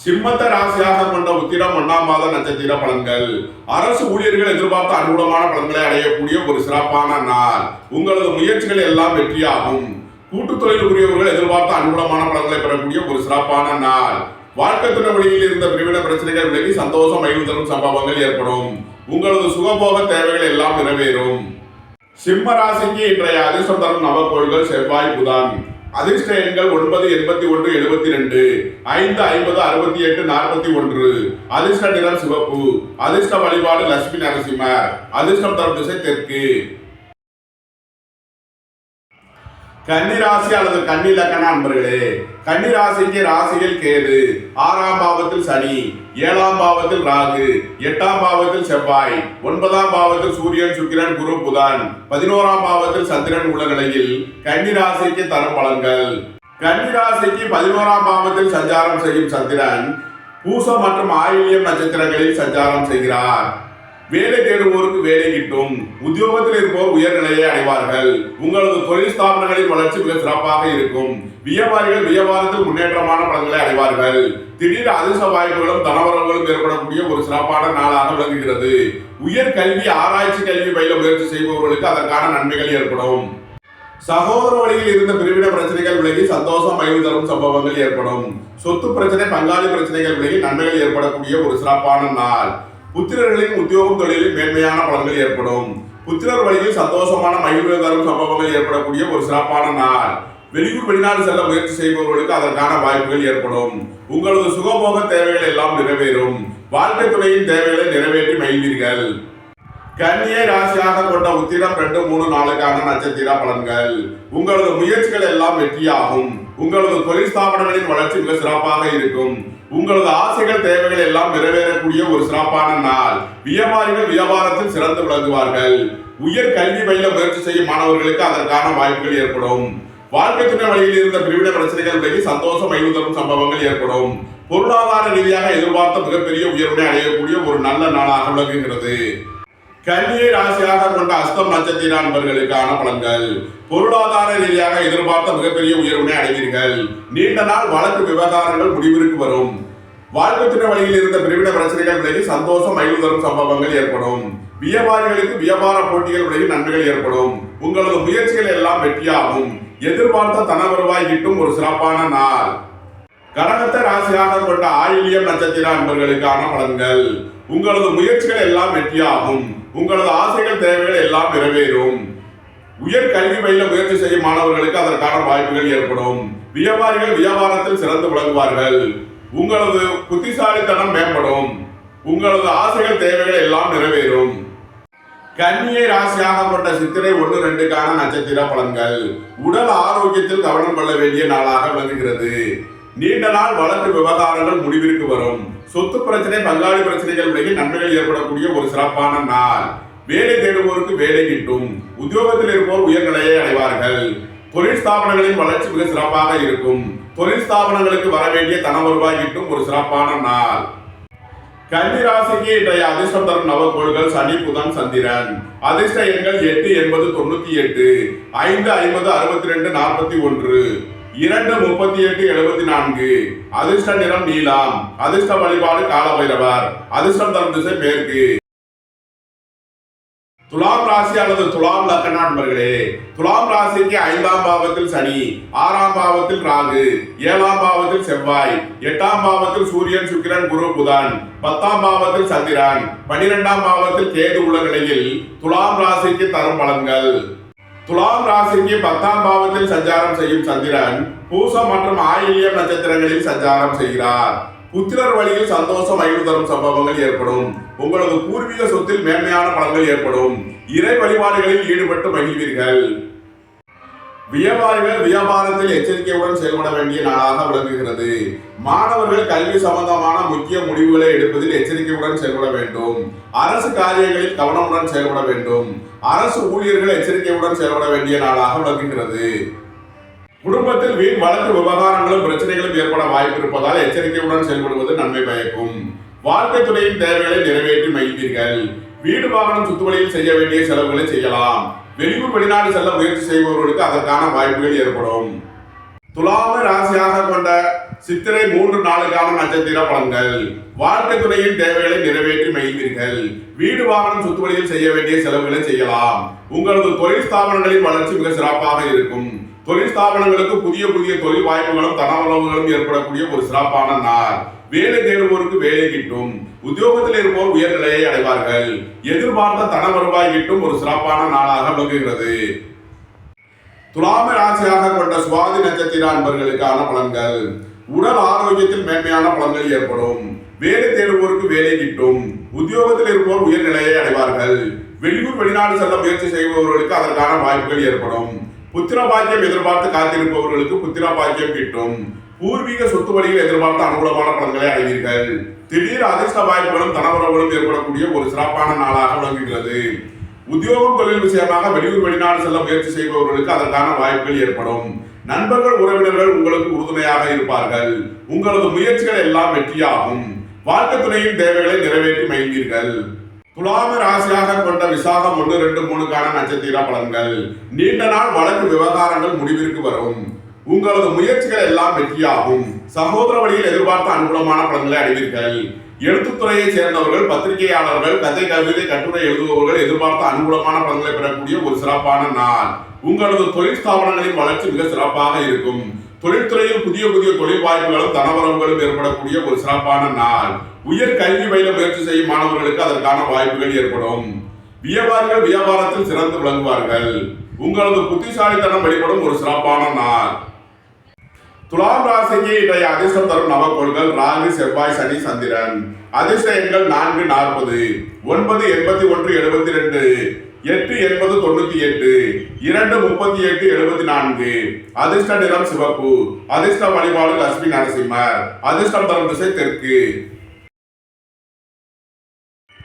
சிம்மத்தை ராசியாக கொண்ட உத்திரம் 1ஆம் மாத நட்சத்திர பலன்கள். அரசு ஊழியர்கள் எதிர்பார்த்த அனுகூலமான பலன்களை அடையக்கூடிய ஒரு சிறப்பான நாள். உங்களது முயற்சிகள் எல்லாம் வெற்றியாகும். கூட்டு தொழில் புரியவர்கள் எதிர்பார்த்த அனுகூலமான பலன்களை பெறக்கூடிய ஒரு சிறப்பான நாள். வாழ்க்கை துணை வழியில் இருந்த பிரிவின பிரச்சனைகள் விலகி சந்தோஷம் மகிழ்வு தரும் சம்பவங்கள் ஏற்படும். உங்களது சுகபோக தேவைகள் எல்லாம் நிறைவேறும். சிம்ம ராசிக்கு இன்றைய அதிர்ஷ்டம் தரும் நவக்கோள்கள் செவ்வாய் புதன். அதிர்ஷ்ட எண்கள் 9, 81, 72, 5, 50, 68, 41. அதிர்ஷ்ட நிறம் சிவப்பு. அதிர்ஷ்ட வழிபாடு லட்சுமி நரசிம்மர். அதிர்ஷ்டம் தரும் திசை தெற்கு. கன்னிராசி அல்லது கன்னி லக்ன அன்பர்களே, கன்னிராசிக்கு ராசியில் கேது, 6ஆம் பாவத்தில் சனி, 7ஆம் பாவத்தில் ராகு, 8ஆம் பாவத்தில் செவ்வாய், 9ஆம் பாவத்தில் சூரியன் சுக்கிரன் குரு புதன், 11ஆம் பாவத்தில் சந்திரன் உள்ள நிலையில் கன்னிராசிக்கு தரும் பலன்கள். கன்னிராசிக்கு 11ஆம் பாவத்தில் சஞ்சாரம் செய்யும் சந்திரன் பூசம் மற்றும் ஆயில்யம் நட்சத்திரங்களில் சஞ்சாரம் செய்கிறார். வேலை தேடுவோருக்கு வேலை கிட்டும். உத்தியோகத்தில் இருப்போர் உயர்நிலையை அடைவார்கள். உங்களது தொழில் ஸ்தாபனங்களின் வளர்ச்சி மிக சிறப்பாக இருக்கும். வியாபாரிகள் வியாபாரத்தில் முன்னேற்றமான பலன்களை அடைவார்கள். திடீர் அதிர்ஷ்ட வாய்ப்புகளும் தனவரவுகளும் ஏற்படக்கூடிய ஒரு சிறப்பான நாளாக விளங்குகிறது. உயர் கல்வி ஆராய்ச்சி கல்வி பயில முயற்சி செய்பவர்களுக்கு அதற்கான நன்மைகள் ஏற்படும். சகோதர வழியில் இருந்த பிரிவின பிரச்சனைகள் விலகி சந்தோஷம் மகிழ்வு தரும் சம்பவங்கள் ஏற்படும். சொத்து பிரச்சனை பங்காளி பிரச்சனைகள் விலகி நன்மைகள் ஏற்படக்கூடிய ஒரு சிறப்பான நாள். புத்திரர்களின் உத்தியோகம் தொழிலில் மேன்மையான பலன்கள் ஏற்படும். புத்திரர் வழியில் சந்தோஷமான மகிழ்வு தரும் சம்பவங்கள் ஏற்படக்கூடிய ஒரு சிறப்பான நாள். வெளியூர் வெளிநாடு செல்ல முயற்சி செய்பவர்களுக்கு அதற்கான வாய்ப்புகள் ஏற்படும். உங்களது சுகபோக தேவைகள் எல்லாம் நிறைவேறும். வாழ்க்கை துணையின் தேவைகளை நிறைவேற்றி மகிழ்வீர்கள். கன்னியை ராசியாக கொண்ட உத்திரம் 2, 3, 4 நட்சத்திர பலன்கள். உங்களது முயற்சிகள் எல்லாம் வெற்றியாகும். உங்களது தொழில் ஸ்தாபனங்களின் வளர்ச்சி மிக சிறப்பாக இருக்கும். உங்களது ஆசைகள் தேவைகள் எல்லாம் நிறைவேறக்கூடிய ஒரு சிறப்பான நாள். வியாபாரிகள் வியாபாரத்தில் சிறந்து விளங்குவார்கள். உயர் கல்வி பயில முயற்சி செய்யும் மாணவர்களுக்கு அதற்கான வாய்ப்புகள் ஏற்படும். வாழ்க்கை துணை வழியில் இருந்த பிரிவின பிரச்சனைகள் விலகி சந்தோஷம் மகிழ்வு தரும் சம்பவங்கள் ஏற்படும். பொருளாதார ரீதியாக எதிர்பார்த்த மிகப்பெரிய உயர்வினை அடையக்கூடிய ஒரு நல்ல நாளாக விளங்குகிறது. கன்னியை ராசியாக கொண்ட அஸ்தம் நட்சத்திர நண்பர்களுக்கான பலன்கள். பொருளாதார ரீதியாக எதிர்பார்த்த மிகப்பெரிய உயர்வினை அடைவீர்கள். நீண்ட நாள் வழக்கு விவகாரங்கள் முடிவிற்கு வரும். வாழ்க்கை துணை வழியில் இருந்த பிரிவின பிரச்சனைகள் விலகி சந்தோஷம் மகிழ்வு தரும் சம்பவங்கள் ஏற்படும். வியாபாரிகளுக்கு வியாபார போட்டிகள் விலகி நன்மைகள் ஏற்படும். உங்களது முயற்சிகள் எல்லாம் வெற்றியாகும். எதிர்பார்த்த தன வருவாய் கிட்டும் ஒரு சிறப்பான நாள். கடகத்தை ராசியாக கொண்ட ஆயில்யம் நட்சத்திர நண்பர்களுக்கான பலன்கள். உங்களது முயற்சிகள் எல்லாம் வெற்றியாகும். உங்களது ஆசைகள் தேவைகள் எல்லாம் நிறைவேறும். உயர் கல்வி பயில முயற்சி செய்யும் மாணவர்களுக்கு அதற்கான வாய்ப்புகள் ஏற்படும். வியாபாரிகள் வியாபாரத்தில் சிறந்து விளங்குவார்கள். உங்களது புத்திசாலித்தனம் மேம்படும். உங்களது ஆசைகள் தேவைகள் எல்லாம் நிறைவேறும். கன்னியை ராசியாக கொண்ட சித்திரை 1, 2 நட்சத்திர பலன்கள். உடல் ஆரோக்கியத்தில் கவனம் கொள்ள வேண்டிய நாளாக விளங்குகிறது. நீண்ட நாள் வழக்கு விவகாரங்கள் முடிவிற்கு வரும். சொத்து பிரச்சனை பங்காளி பிரச்சனைகள் விலகி நன்மைகள் ஏற்படக்கூடிய ஒரு சிறப்பான நாள். வேலை தேடுவோருக்கு வேலை கிட்டும். உத்தியோகத்தில் இருப்போர் உயர்நிலையை அடைவார்கள். தொழில் ஸ்தாபனங்களின் வளர்ச்சி மிக சிறப்பாக இருக்கும். தொழில் ஸ்தாபனங்களுக்கு வர வேண்டிய தன வருவாய் கிட்டும் ஒரு சிறப்பான நாள். கன்னி ராசிக்கு இன்றைய அதிர்ஷ்டம் தரும் நவக்கோள்கள் சனி புதன் சந்திரன். அதிர்ஷ்ட எண்கள் 8, 80, 98, 5, 50, 62, 41, 2, 38, 74. அதிர்ஷ்ட நிறம் நீலம். அதிர்ஷ்ட வழிபாடு காலபைரவர். அதிர்ஷ்டம் தரும் திசை மேற்கு. துலாம் ராசி அல்லது துலாம் லக்ன நண்பர்களே, துலாம் ராசிக்கு 5ஆம் பாவத்தில் சனி, 6ஆம் பாவத்தில் ராகு, 7ஆம் பாவத்தில் செவ்வாய், 8ஆம் பாவத்தில் சூரியன் சுக்கிரன் குரு புதன், 10ஆம் பாவத்தில் சந்திரன், 12ஆம் பாவத்தில் கேது உள்ள நிலையில் துலாம் ராசிக்கு தரும் பலன்கள். துலாம் ராசிக்கு 10ஆம் பாவத்தில் சஞ்சாரம் செய்யும் சந்திரன் பூசம் மற்றும் ஆயில்யம் நட்சத்திரங்களில் சஞ்சாரம் செய்கிறார். புத்திரர் வழியில் சந்தோஷம் மகிழ்வு தரும் சம்பவங்கள் ஏற்படும். உங்களது பூர்வீக சொத்தில் மேன்மையான பலன்கள் ஏற்படும். இறை வழிபாடுகளில் ஈடுபட்டு மகிழ்வீர்கள். வியாபாரிகள் வியாபாரத்தில் எச்சரிக்கையுடன் செயல்பட வேண்டிய நாளாக விளங்குகிறது. மாணவர்கள் கல்வி சம்பந்தமான முக்கிய முடிவுகளை எடுப்பதில் எச்சரிக்கையுடன் செயல்பட வேண்டும். அரசு காரியங்களில் கவனமுடன் செயல்பட வேண்டும். அரசு ஊழியர்கள் எச்சரிக்கையுடன் செயல்பட வேண்டிய நாளாக விளங்குகிறது. குடும்பத்தில் வீண் வழக்கு விவகாரங்களும் பிரச்சனைகளும் ஏற்பட வாய்ப்பு இருப்பதால் எச்சரிக்கையுடன் செயல்படுவது நன்மை பயக்கும். வாழ்க்கை துணையின் தேவைகளை நிறைவேற்றி மகிழ்வீர்கள். வீடு வாகனம் சுத்துவழியில் செய்ய வேண்டிய செலவுகளை செய்யலாம். வெளியூர் வெளிநாடு செல்ல முயற்சி செய்பவர்களுக்கு அதற்கான வாய்ப்புகள் ஏற்படும். துலாம ராசியாக கொண்ட சித்திரை 3 நாளுக்கான நட்சத்திர பலன்கள். வாழ்க்கை துணையின் தேவைகளை நிறைவேற்றி மகிழ்வீர்கள். வீடு வாகனம் சுத்துவழியில் செய்ய வேண்டிய செலவுகளை செய்யலாம். உங்களது தொழில் ஸ்தாபனங்களின் வளர்ச்சி மிக சிறப்பாக இருக்கும். தொழில் ஸ்தாபனங்களுக்கு புதிய புதிய தொழில் வாய்ப்புகளும் தனவரவுகளும் ஏற்படக்கூடிய ஒரு சிறப்பான நாள். வேலை தேடுவோருக்கு வேலை கிட்டும். உத்தியோகத்தில் இருப்போர் உயர்நிலையை அடைவார்கள். எதிர்பார்த்த தன வருவாய் கிட்டும் ஒரு சிறப்பான நாளாக விளங்குகிறது. துலாம ராசியாக கொண்ட சுவாதி நட்சத்திர அன்பர்களுக்கான பலன்கள். உடல் ஆரோக்கியத்தில் மேன்மையான பலன்கள் ஏற்படும். வேலை தேடுவோருக்கு வேலை கிட்டும். உத்தியோகத்தில் இருப்போர் உயர்நிலையை அடைவார்கள். வெளியூர் வெளிநாடு செல்ல முயற்சி செய்பவர்களுக்கு அதற்கான வாய்ப்புகள் ஏற்படும். புத்திர பாக்கியம் எதிர்பார்த்து காத்திருப்பவர்களுக்கு புத்திர பாக்கியம் கிட்டும். பூர்வீக சொத்து வழியில் எதிர்பார்த்த அனுகூலமான பலன்களை அடைவீர்கள். திடீர் அதிர்ஷ்ட வாய்ப்புகளும் தனவரவுகளும் ஏற்படக்கூடிய ஒரு சிறப்பான நாளாக விளங்குகிறது. உத்தியோகம் தொழில் விஷயமாக வெளியூர் வெளிநாடு செல்ல முயற்சி செய்பவர்களுக்கு அதற்கான வாய்ப்புகள் ஏற்படும். நண்பர்கள் உறவினர்கள் உங்களுக்கு உறுதுணையாக இருப்பார்கள். உங்களது முயற்சிகள் எல்லாம் வெற்றியாகும். வாழ்க்கை துணையின் தேவைகளை நிறைவேற்றி மகிழ்வீர்கள். துலாம ராசியாக கொண்ட விசாகம் 1, 2, 3க்கான நட்சத்திர பலன்கள். நீண்ட நாள் வழக்கு விவகாரங்கள் முடிவிற்கு வரும். உங்களது முயற்சிகள் எல்லாம் வெற்றியாகும். சகோதர வழியில் எதிர்பார்த்த அனுகூலமான பலன்களை அடைவீர்கள். எழுத்துத்துறையை சேர்ந்தவர்கள், பத்திரிகையாளர்கள், கதை கவிதை கட்டுரை எழுதுபவர்கள் எதிர்பார்த்த அனுகூலமான பலன்களை பெறக்கூடிய ஒரு சிறப்பான நாள். உங்களது தொழில் ஸ்தாபனங்களின் வளர்ச்சி மிக சிறப்பாக இருக்கும். தொழில்துறையில் புதிய புதிய தொழில் வாய்ப்புகளும் தனவரவுகளும் ஏற்படக்கூடிய ஒரு சிறப்பான நாள். உயர் கல்வி பயில முயற்சி செய்யும் மாணவர்களுக்கு அதற்கான வாய்ப்புகள் ஏற்படும். வியாபாரிகள் வியாபாரத்தில் சிறந்து விளங்குவார்கள். உங்களது புத்திசாலித்தனம் வெளிப்படும் ஒரு சிறப்பான நாள். துலாம் ராசிக்கு இன்றைய அதிர்ஷ்டம் தரும் நவக்கோள்கள் ராகு, செவ்வாய், சனி, சந்திரன். அதிர்ஷ்ட எண்கள் 4, 40, 9, 81, 72, 8, 80, 98, 2, 38, 74. அதிர்ஷ்ட நிறம் சிவப்பு. அதிர்ஷ்ட வழிபாடு லட்சுமி நரசிம்மர். அதிர்ஷ்டம் தரும் திசை தெற்கு.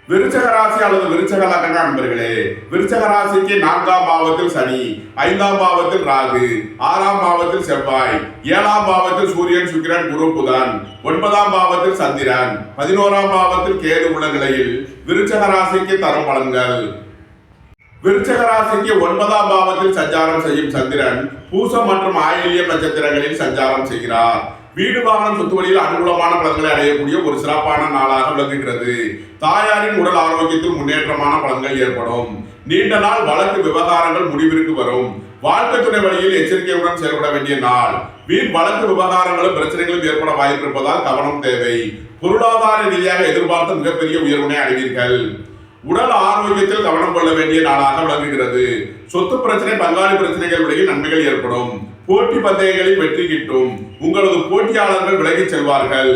விருச்சக ராசி அல்லது விருச்சக லக்ன நண்பர்களே, விருச்சக ராசிக்கு 4ஆம் பாவத்தில் சனி, 5ஆம் பாவத்தில் ராகு, 6ஆம் பாவத்தில் செவ்வாய், 7ஆம் பாவத்தில் சூரியன், சுக்கிரன், குரு, புதன், 9ஆம் பாவத்தில் சந்திரன், 11ஆம் பாவத்தில் கேது உள்ள நிலையில் விருச்சக ராசிக்கு தரும் பலன்கள். விருச்சக ராசிக்கு 9ஆம் பாவத்தில் சஞ்சாரம் செய்யும் சந்திரன் பூசம் மற்றும் ஆயில்யம் நட்சத்திரங்களில் சஞ்சாரம் செய்கிறார். வீடு வாகனம் சொத்து வழியில் அனுகூலமான பலன்களை அடையக்கூடிய ஒரு சிறப்பான நாளாக விளங்குகிறது. தாயாரின் உடல் ஆரோக்கியத்தில் முன்னேற்றமான பலன்கள் ஏற்படும். நீண்ட நாள் வழக்கு விவகாரங்கள் முடிவிற்கு வரும். வாழ்க்கை துணை வழியில் எச்சரிக்கையுடன் செயல்பட வேண்டிய நாள். வீண் வழக்கு விவகாரங்களும் பிரச்சனைகளும் ஏற்பட வாய்ப்பிருப்பதால் கவனம் தேவை. பொருளாதார ரீதியாக எதிர்பார்த்த மிகப்பெரிய உயர்வினை அடைவீர்கள். உடல் ஆரோக்கியத்தில் கவனம் கொள்ள வேண்டிய நாளாக விளங்குகிறது. சொத்து பிரச்சனை, பங்காளி பிரச்சனைகளுடைய நன்மைகள் ஏற்படும். போட்டி பந்தயங்களில் வெற்றி கிட்டும். உங்களது போட்டியாளர்கள் விலகிச் செல்வார்கள்.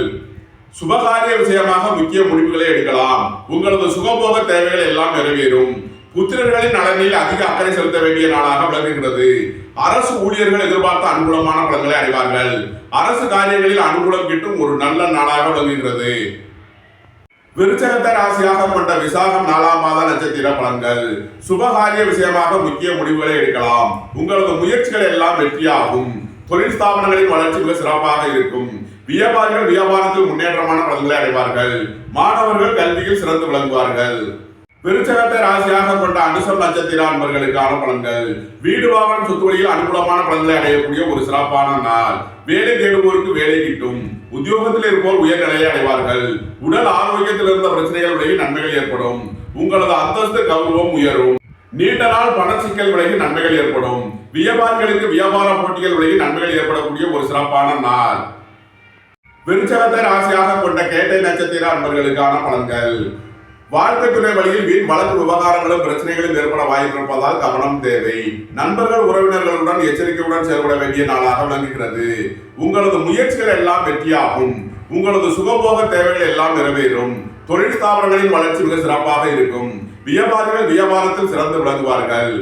சுபகாரிய விஷயமாக முக்கிய முடிவுகளை எடுக்கலாம். உங்களது சுகபோக தேவைகள் எல்லாம் நிறைவேறும். புத்திரர்களின் நலனில் அதிக அக்கறை செலுத்த வேண்டிய நாளாக விளங்குகிறது. அரசு ஊழியர்கள் எதிர்பார்த்த அனுகூலமான பலன்களை அடைவார்கள். அரசு காரியங்களில் அனுகூலம் கிட்டும் ஒரு நல்ல நாளாக விளங்குகிறது. விருச்சகத்தை ராசியாக கொண்ட விசாகம் 4ஆம் மாத நட்சத்திர பலன்கள். சுபகாரிய விஷயமாக முக்கிய முடிவுகளை எடுக்கலாம். உங்களது முயற்சிகள் எல்லாம் வெற்றியாகும். தொழில் ஸ்தாபனங்களின் வளர்ச்சி மிக சிறப்பாக இருக்கும். வியாபாரிகள் வியாபாரத்தில் முன்னேற்றமான பலன்களை அடைவார்கள். மாணவர்கள் கல்வியில் சிறந்து விளங்குவார்கள். விருச்சகத்தை ராசியாக கொண்ட அனுசம் நட்சத்திர அன்பர்களுக்கான பலன்கள். வீடு வாகனம் சொத்து வழியில் அனுகூலமான பலன்களை அடையக்கூடிய ஒரு சிறப்பான நாள். வேலை தேடுவோருக்கு வேலை கிட்டும். உத்தியோகத்தில் இருப்போர் உயர்நிலையை அடைவார்கள். உடல் ஆரோக்கியத்தில் இருந்த பிரச்சனைகளுடைய நன்மைகள் ஏற்படும். உங்களது அந்தஸ்து கௌரவம் உயரும். நீண்ட நாள் பண சிக்கல் விலகி நன்மைகள் ஏற்படும். வியாபாரிகளுக்கு வியாபார போட்டிகள் விலகி நன்மைகள் ஏற்படக்கூடிய ஒரு சிறப்பான நாள். விருச்சகத்தை ராசியாக கொண்ட கேட்டை நட்சத்திர அன்பர்களுக்கான பலன்கள். வாழ்க்கை துணை வழியில் வீண் வழக்கு விவகாரங்களும் பிரச்சனைகளும் ஏற்பட வாய்ப்பிருப்பதால் கவனம் தேவை. நண்பர்கள் உறவினர்களுடன் எச்சரிக்கையுடன் செயல்பட வேண்டிய நாளாக விளங்குகிறது. உங்களது முயற்சிகள் எல்லாம் வெற்றியாகும். உங்களது சுகபோக தேவைகள் எல்லாம் நிறைவேறும். தொழில் ஸ்தாபனங்களின் வளர்ச்சி மிக சிறப்பாக இருக்கும். வியாபாரிகள் வியாபாரத்தில் சிறந்து விளங்குவார்கள்.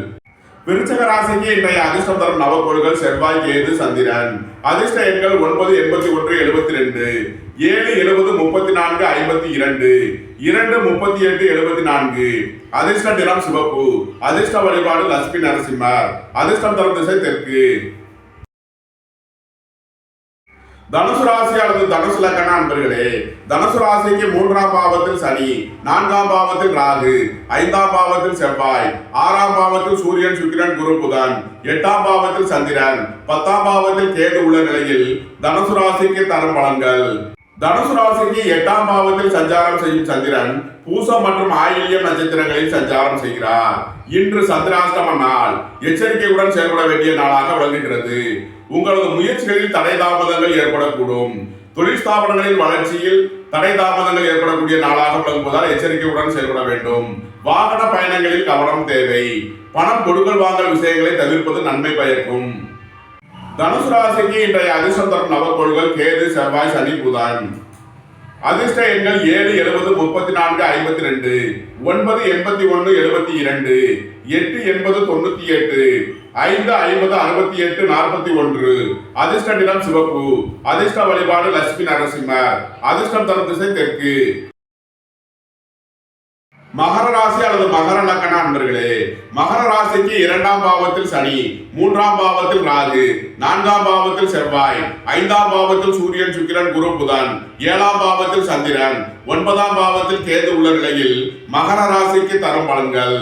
விருச்சக ராசிக்கு இன்றைய அதிர்ஷ்டம் தரும் நவக்கோள்கள் செவ்வாய், கேது, சந்திரன். அதிர்ஷ்ட எண்கள் 9, 81, 72, 7, 70, 34, 52, 2, 38, 74. அதிர்ஷ்ட நிறம் சிவப்பு. அதிர்ஷ்ட வழிபாடு லட்சுமி நரசிம்மர். அதிர்ஷ்டம் தரும் திசை தெற்கு. தனுசு ராசி அல்லது தனுசு லக்கண அன்பர்களே, தனுசு ராசிக்கு 3ஆம் பாவத்தில் சனி, 4ஆம் பாவத்தில் ராகு, 5ஆம் பாவத்தில் செவ்வாய், 6ஆம் பாவத்தில் சூரியன் சுக்கிரன் குரு புதன், 8ஆம் பாவத்தில் சந்திரன், 10ஆம் பாவத்தில் கேது உள்ள நிலையில் தனுசு ராசிக்கு தரும் பலன்கள். தனுசு ராசிக்கு 8ஆம் பாவத்தில் சஞ்சாரம் செய்யும் சந்திரன் பூசம் மற்றும் ஆயில்யம் நட்சத்திரங்களில் சஞ்சாரம் செய்கிறார். இன்று சந்திராஷ்டம நாள், எச்சரிக்கையுடன் செயல்பட வேண்டிய நாளாக விளங்குகிறது. உங்களது முயற்சிகளில் தடை தாமதங்கள் ஏற்படக்கூடும். தொழில் ஸ்தாபனங்களின் வளர்ச்சியில் தடை தாமதங்கள் ஏற்படக்கூடிய நாளாக விளங்குவதால் எச்சரிக்கையுடன் செயல்பட வேண்டும். வாகன பயணங்களில் கவனம் தேவை. பணம் கொடுக்கல் வாங்கல் விஷயங்களை தவிர்ப்பது நன்மை பயக்கும். தனுசு ராசிக்கு இன்றைய அதிர்ஷ்டம் தரும் நவக்கோள்கள் கேது, செவ்வாய், சனி, புதன். அதிர்ஷ்ட எண்கள் 7, 70, 34, 52, 9, 81, 72, 8, 80, 98, 5, 50, 68, 41. அதிர்ஷ்ட நிறம் சிவப்பு. அதிர்ஷ்ட வழிபாடு லட்சுமி நரசிம்மர். அதிர்ஷ்டம் தரும் திசை தெற்கு. மகர ராசி அல்லது மகர லக்கண அன்பர்களே, மகர ராசிக்கு 2ஆம் பாவத்தில் சனி, 3ஆம் பாவத்தில் ராகு, 4ஆம் பாவத்தில் செவ்வாய், 5ஆம் பாவத்தில் சூரியன் சுக்கிரன் குரு புதன், 7ஆம் பாவத்தில் சந்திரன், 9ஆம் பாவத்தில் கேது உள்ள நிலையில் மகர ராசிக்கு தரும் பலன்கள்.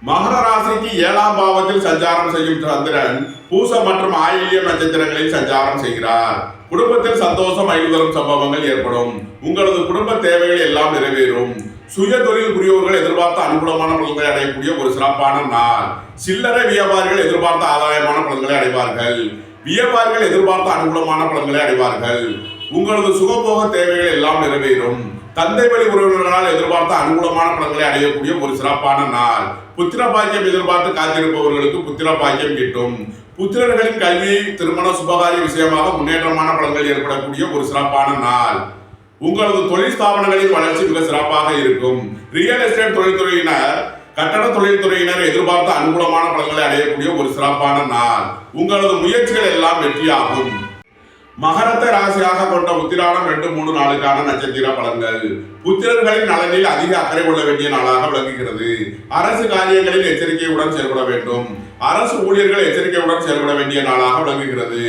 மகர ராசிக்கு 7ஆம் பாவத்தில் சஞ்சாரம் செய்யும் சந்திரன் பூசம் மற்றும் ஆயில்யம் நட்சத்திரங்களில் சஞ்சாரம் செய்கிறார். குடும்பத்தில் சந்தோஷம் மகிழ்வு சம்பவங்கள் ஏற்படும். உங்களது குடும்ப தேவைகள் எல்லாம் நிறைவேறும். சுய தொழில் புரியோர்கள் எதிர்பார்த்த அனுகூலமான பலன்களை அடையக்கூடிய ஒரு சிறப்பான நாள். சில்லறை வியாபாரிகள் எதிர்பார்த்த ஆதாயமான பலன்களை அடைவார்கள். வியாபாரிகள் எதிர்பார்த்த அனுகூலமான பலன்களை அடைவார்கள். உங்களது சுகபோக தேவைகள் எல்லாம் நிறைவேறும். தந்தை வழி உறவினர்களால் எதிர்பார்த்த அனுகூலமான பலன்களை அடையக்கூடிய ஒரு சிறப்பான நாள். புத்திர பாக்கியம் எதிர்பார்த்து காத்திருப்பவர்களுக்கு புத்திர பாக்கியம் கிட்டும். புத்திரர்களின் கல்வி, திருமண, சுபகாரிய விஷயமாக முன்னேற்றமான பலன்கள் ஏற்படக்கூடிய ஒரு சிறப்பான நாள். உங்களது தொழில் ஸ்தாபனங்களின் வளர்ச்சி மிக சிறப்பாக இருக்கும். ரியல் எஸ்டேட் தொழில்துறையினர், கட்டட தொழில்துறையினர் எதிர்பார்த்த அனுகூலமான பலன்களை அடையக்கூடிய ஒரு சிறப்பான நாள். உங்களது முயற்சிகள் எல்லாம் வெற்றியாகும். மகரத்தை ராசியாக கொண்ட உத்திராடம் 2, 3 நாளுக்கான நட்சத்திர பலன்கள். புத்திரர்களின் நலனில் அதிக அக்கறை கொள்ள வேண்டிய நாளாக விளங்குகிறது. அரசு காரியங்களில் எச்சரிக்கையுடன் செயல்பட வேண்டும். அரசு ஊழியர்கள் எச்சரிக்கையுடன் செயல்பட வேண்டிய நாளாக விளங்குகிறது.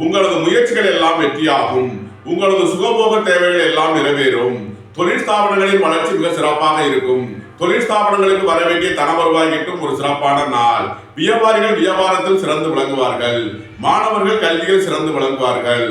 உங்களது முயற்சிகள் எல்லாம் வெற்றியாகும். உங்களது சுகபோக தேவைகள் எல்லாம் நிறைவேறும். தொழில் ஸ்தாபனங்களின் வளர்ச்சி மிக சிறப்பாக இருக்கும். தொழில் ஸ்தாபனங்களுக்கு வர வேண்டிய தன வருவாய் கிட்டும் ஒரு சிறப்பான நாள். வியாபாரிகள் வியாபாரத்தில் சிறந்து விளங்குவார்கள். மாணவர்கள் கல்வியில் சிறந்து விளங்குவார்கள்.